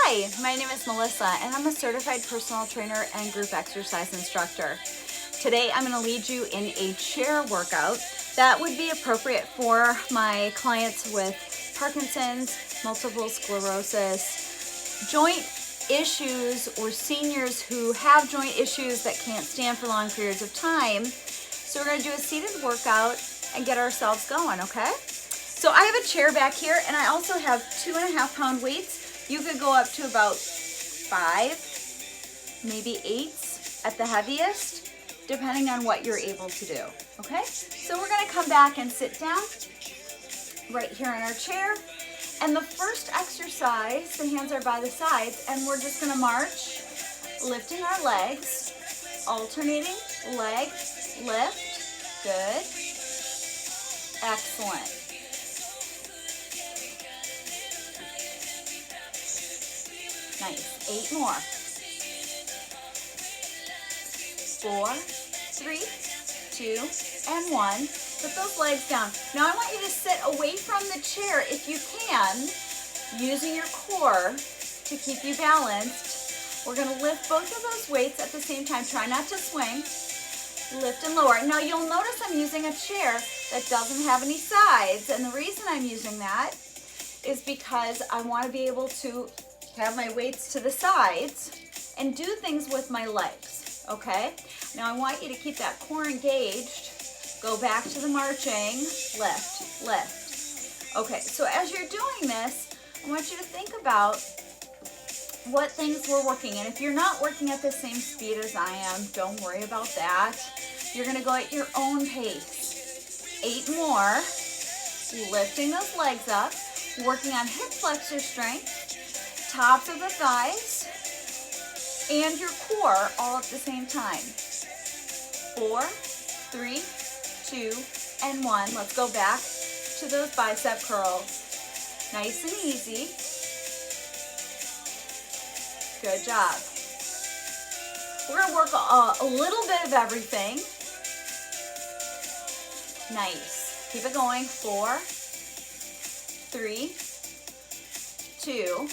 Hi, my name is Melissa and I'm a certified personal trainer and group exercise instructor. Today I'm going to lead you in a chair workout that would be appropriate for my clients with Parkinson's, multiple sclerosis, joint issues, or seniors who have joint issues that can't stand for long periods of time. So we're going to do a seated workout and get ourselves going, okay? So I have a chair back here and I also have 2.5 pound weights. You could go up to about 5, maybe 8 at the heaviest, depending on what you're able to do, okay? So we're gonna come back and sit down right here in our chair. And the first exercise, the hands are by the sides, and we're just gonna march, lifting our legs, alternating leg, lift, good, excellent. Nice, 8 more. 4, 3, 2, and 1. Put those legs down. Now I want you to sit away from the chair if you can, using your core to keep you balanced. We're gonna lift both of those weights at the same time. Try not to swing. Lift and lower. Now you'll notice I'm using a chair that doesn't have any sides, and the reason I'm using that is because I want to be able to have my weights to the sides and do things with my legs, okay? Now I want you to keep that core engaged. Go back to the marching, lift, lift. Okay, so as you're doing this, I want you to think about what things we're working. And if you're not working at the same speed as I am, don't worry about that. You're gonna go at your own pace. 8 more, lifting those legs up, working on hip flexor strength, tops of the thighs, and your core all at the same time. 4, 3, 2, and 1. Let's go back to those bicep curls. Nice and easy. Good job. We're going to work a little bit of everything. Nice. Keep it going. 4, 3, 2,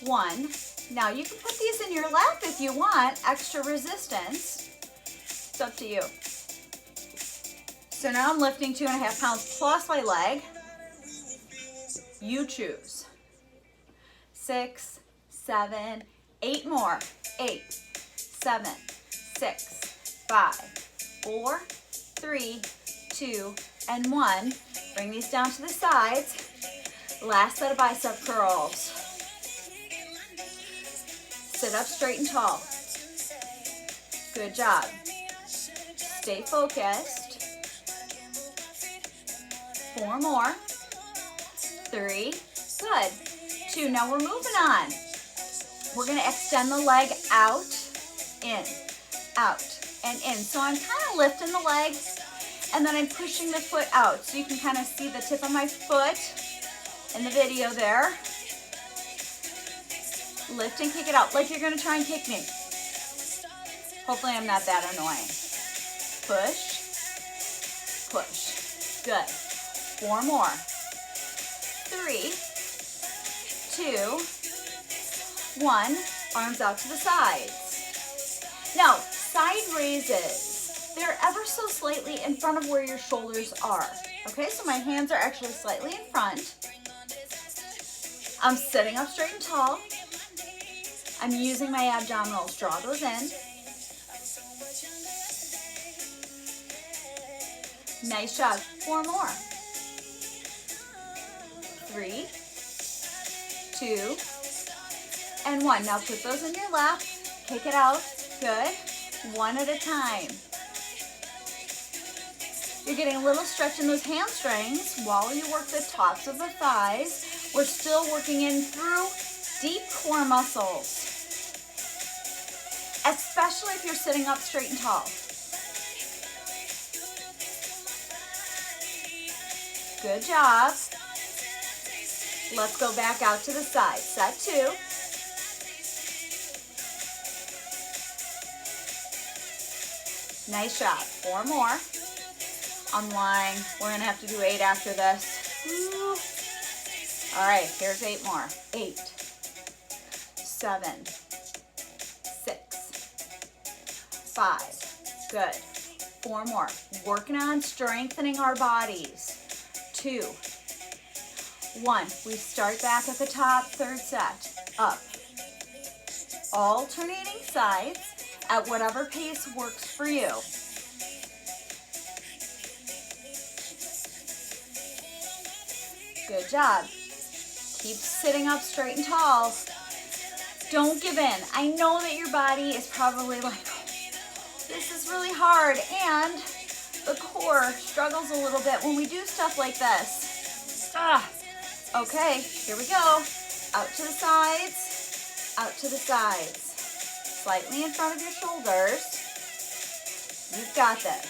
1. Now you can put these in your lap if you want extra resistance. It's up to you. So now I'm lifting 2.5 pounds plus my leg. You choose. 6, 7, 8 more. 8, 7, 6, 5, 4, 3, 2, and 1. Bring these down to the sides. Last set of bicep curls. Sit up straight and tall. Good job. Stay focused. 4 more. 3. Good. 2. Now we're moving on. We're going to extend the leg out, in, out, and in. So I'm kind of lifting the leg, and then I'm pushing the foot out. So you can kind of see the tip of my foot in the video there. Lift and kick it out like you're going to try and kick me. Hopefully I'm not that annoying. Push, push. Good. 4 more. 3, 2, 1. Arms out to the sides. Now, side raises. They're ever so slightly in front of where your shoulders are. Okay, so my hands are actually slightly in front. I'm sitting up straight and tall. I'm using my abdominals. Draw those in. Nice job. 4 more. 3, 2, and 1. Now put those in your lap. Kick it out. Good. 1 at a time. You're getting a little stretch in those hamstrings while you work the tops of the thighs. We're still working in through deep core muscles, especially if you're sitting up straight and tall. Good job. Let's go back out to the side. Set 2. Nice job. 4 more. I'm lying. We're going to have to do 8 after this. Woo. All right, here's 8 more. 8, 7, 6, 5. Good. 4 more. Working on strengthening our bodies. 2, 1. We start back at the top, third set. Up. Alternating sides at whatever pace works for you. Good job. Keep sitting up straight and tall. Don't give in. I know that your body is probably like, this is really hard, and the core struggles a little bit when we do stuff like this. Okay, here we go. Out to the sides, out to the sides. Slightly in front of your shoulders. You've got this.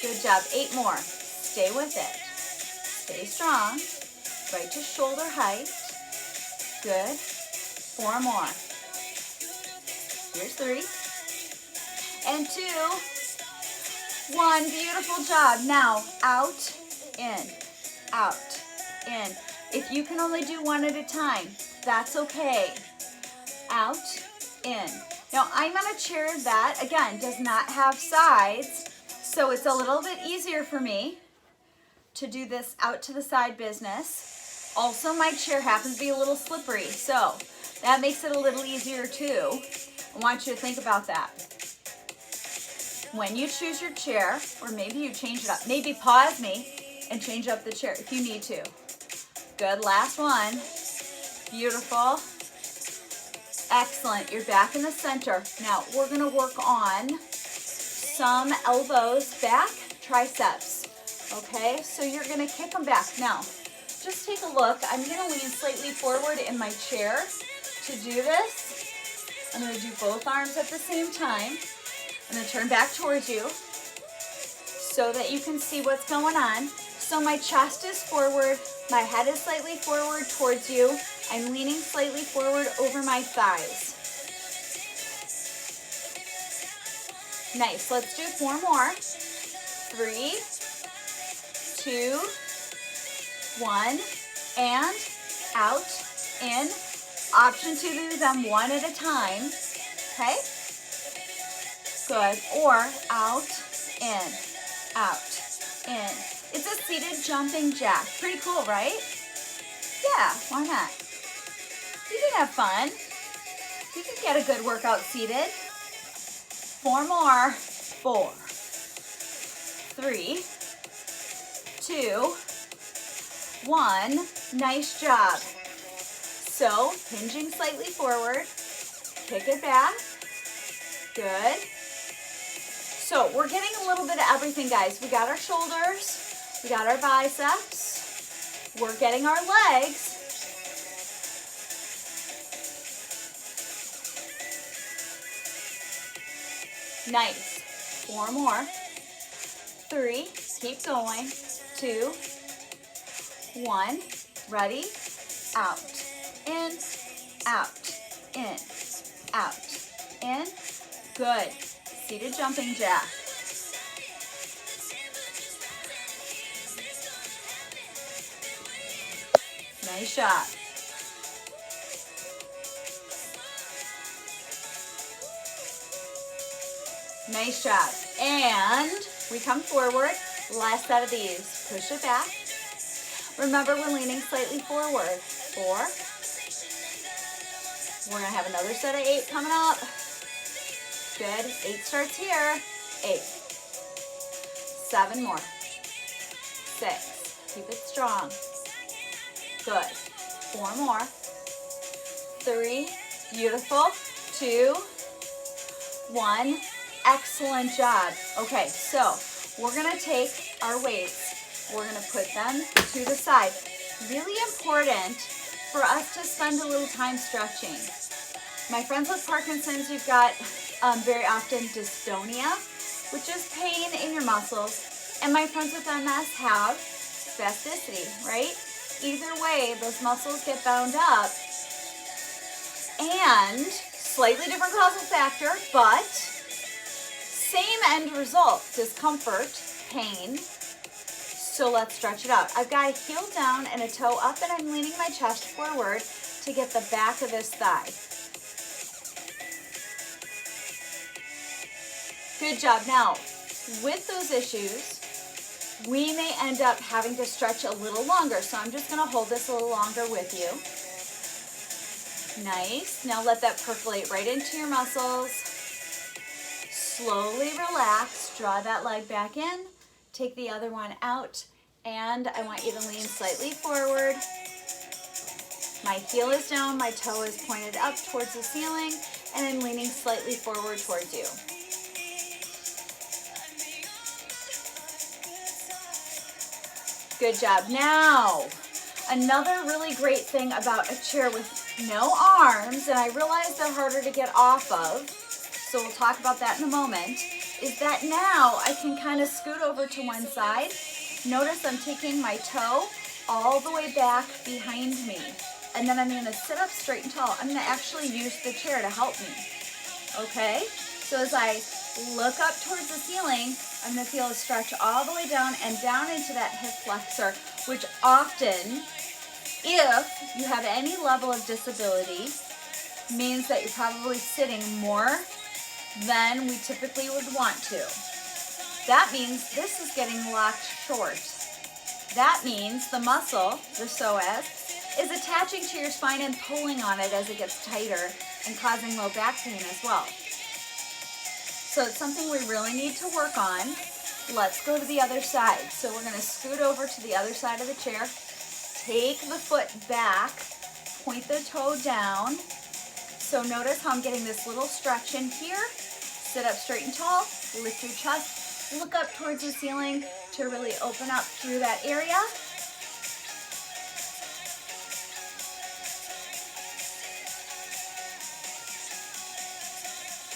Good job. 8 more. Stay with it. Stay strong. Right to shoulder height. Good. 4 more. Here's 3. And 2. 1. Beautiful job. Now, out, in, out, in. If you can only do 1 at a time, that's okay. Out, in. Now, I'm on a chair that, again, does not have sides, so it's a little bit easier for me to do this out to the side business. Also, my chair happens to be a little slippery, so that makes it a little easier too. I want you to think about that. When you choose your chair, or maybe you change it up, maybe pause me and change up the chair if you need to. Good, last one. Beautiful. Excellent, you're back in the center. Now, we're gonna work on some elbows back, triceps. Okay, so you're gonna kick them back. Now, just take a look. I'm gonna lean slightly forward in my chair to do this. I'm gonna do both arms at the same time. I'm gonna turn back towards you so that you can see what's going on. So my chest is forward, my head is slightly forward towards you. I'm leaning slightly forward over my thighs. Nice, let's do 4 more. 3, 2, 1, and out, in. Option to do them 1 at a time, okay? Good, or out, in, out, in. It's a seated jumping jack. Pretty cool, right? Yeah, why not? You can have fun. You can get a good workout seated. 4 more. 4, 3, 2, 1. Nice job. So, hinging slightly forward. Kick it back. Good. So, we're getting a little bit of everything, guys. We got our shoulders. We got our biceps. We're getting our legs. Nice. 4 more. 3. Keep going. 2, 1. Ready? Out. In. Out. In. Out. In. Good. Seated jumping jack. Nice shot. Nice job. And we come forward. Last set of these. Push it back. Remember, we're leaning slightly forward. 4. We're going to have another set of 8 coming up. Good. 8 starts here. 8. 7 more. 6. Keep it strong. Good. 4 more. 3. Beautiful. 2. 1. Excellent job. Okay, so we're going to take our weights. We're going to put them to the side. Really important for us to spend a little time stretching. My friends with Parkinson's, you've got very often dystonia, which is pain in your muscles. And my friends with MS have spasticity, right? Either way, those muscles get bound up. And slightly different causal factor, but same end result, discomfort, pain. So let's stretch it out. I've got a heel down and a toe up, and I'm leaning my chest forward to get the back of this thigh. Good job. Now, with those issues, we may end up having to stretch a little longer. So I'm just going to hold this a little longer with you. Nice. Now let that percolate right into your muscles. Slowly relax. Draw that leg back in. Take the other one out. And I want you to lean slightly forward. My heel is down. My toe is pointed up towards the ceiling. And I'm leaning slightly forward towards you. Good job. Now, another really great thing about a chair with no arms, and I realize they're harder to get off of, so we'll talk about that in a moment, is that now I can kind of scoot over to one side. Notice I'm taking my toe all the way back behind me, and then I'm going to sit up straight and tall. I'm going to actually use the chair to help me, okay? So as I look up towards the ceiling, I'm going to feel a stretch all the way down and down into that hip flexor, which often, if you have any level of disability, means that you're probably sitting more than we typically would want to. That means this is getting locked short. That means the muscle, the psoas, is attaching to your spine and pulling on it as it gets tighter and causing low back pain as well. So it's something we really need to work on. Let's go to the other side. So we're going to scoot over to the other side of the chair. Take the foot back, point the toe down. So notice how I'm getting this little stretch in here. Sit up straight and tall, lift your chest, look up towards the ceiling to really open up through that area.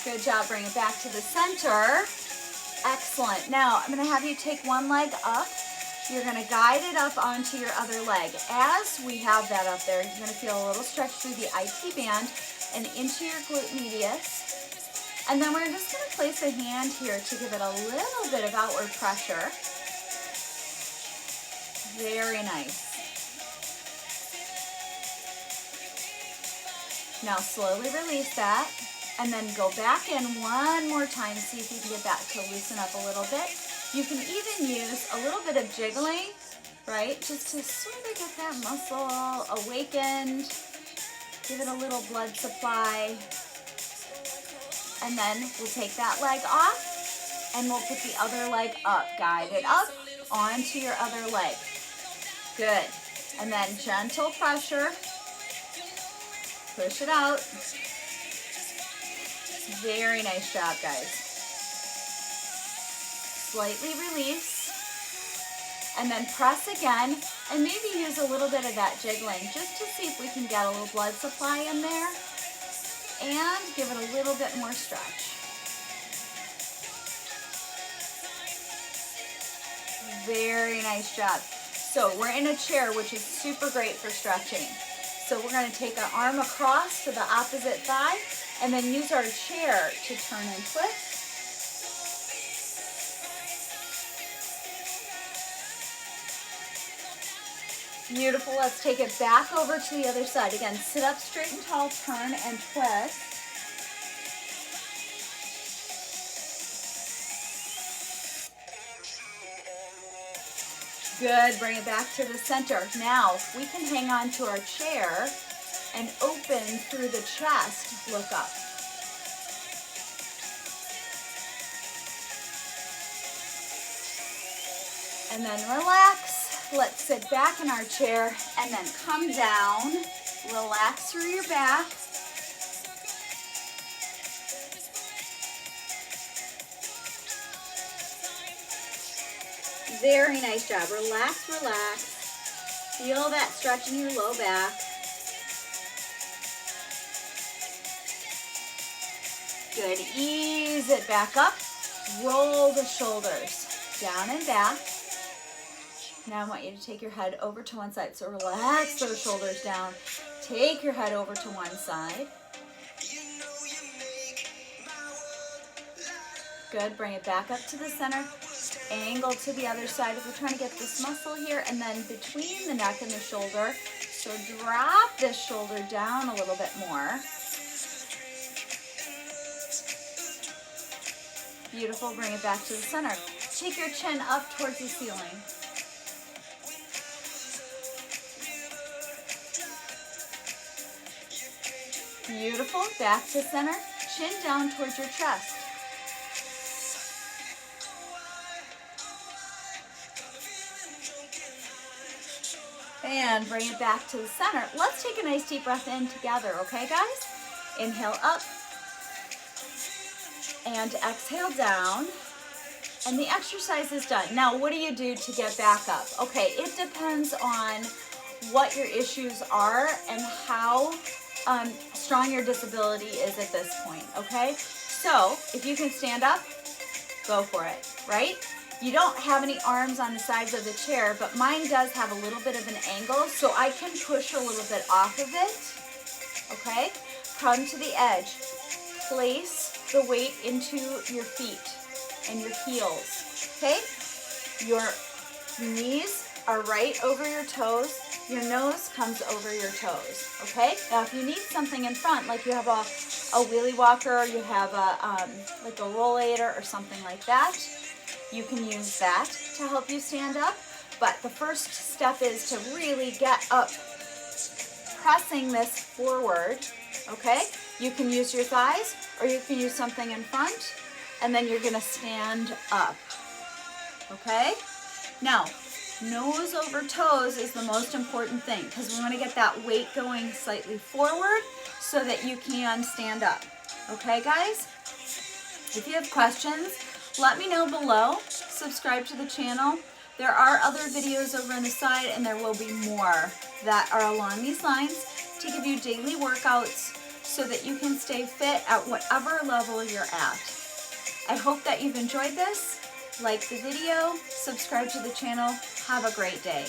Good job. Bring it back to the center. Excellent. Now, I'm going to have you take one leg up. You're going to guide it up onto your other leg. As we have that up there, you're going to feel a little stretch through the IT band and into your glute medius. And then we're just going to place a hand here to give it a little bit of outward pressure. Very nice. Now slowly release that. And then go back in one more time. See if you can get that to loosen up a little bit. You can even use a little bit of jiggling, right? Just to sort of get that muscle awakened. Give it a little blood supply. And then we'll take that leg off and we'll put the other leg up. Guide it up onto your other leg. Good. And then gentle pressure. Push it out. Very nice job, guys. Slightly release. And then press again. And maybe use a little bit of that jiggling just to see if we can get a little blood supply in there. And give it a little bit more stretch. Very nice job. So we're in a chair, which is super great for stretching. So we're going to take our arm across to the opposite thigh and then use our chair to turn and twist. Beautiful. Let's take it back over to the other side. Again, sit up straight and tall, turn and twist. Good. Bring it back to the center. Now, we can hang on to our chair and open through the chest. Look up. And then relax. Let's sit back in our chair and then come down. Relax through your back. Very nice job. Relax, relax. Feel that stretch in your low back. Good. Ease it back up. Roll the shoulders down and back. Now I want you to take your head over to one side. So relax those shoulders down. Take your head over to one side. Good. Bring it back up to the center. Angle to the other side if we're trying to get this muscle here, and then between the neck and the shoulder. So drop this shoulder down a little bit more. Beautiful, bring it back to the center. Take your chin up towards the ceiling. Beautiful, back to center, chin down towards your chest. And bring it back to the center. Let's take a nice deep breath in together, okay guys? Inhale up and exhale down. And the exercise is done. Now, what do you do to get back up? Okay, it depends on what your issues are and how strong your disability is at this point, okay? So, if you can stand up, go for it, right? You don't have any arms on the sides of the chair, but mine does have a little bit of an angle, so I can push a little bit off of it, okay? Come to the edge. Place the weight into your feet and your heels, okay? Your knees are right over your toes. Your nose comes over your toes, okay? Now, if you need something in front, like you have a wheelie walker, or you have like a rollator or something like that, you can use that to help you stand up. But the first step is to really get up, pressing this forward, okay? You can use your thighs, or you can use something in front, and then you're gonna stand up, okay? Now, nose over toes is the most important thing, because we want to get that weight going slightly forward so that you can stand up. Okay, guys? If you have questions, let me know below. Subscribe to the channel. There are other videos over on the side, and there will be more that are along these lines to give you daily workouts so that you can stay fit at whatever level you're at. I hope that you've enjoyed this. Like the video, subscribe to the channel. Have a great day.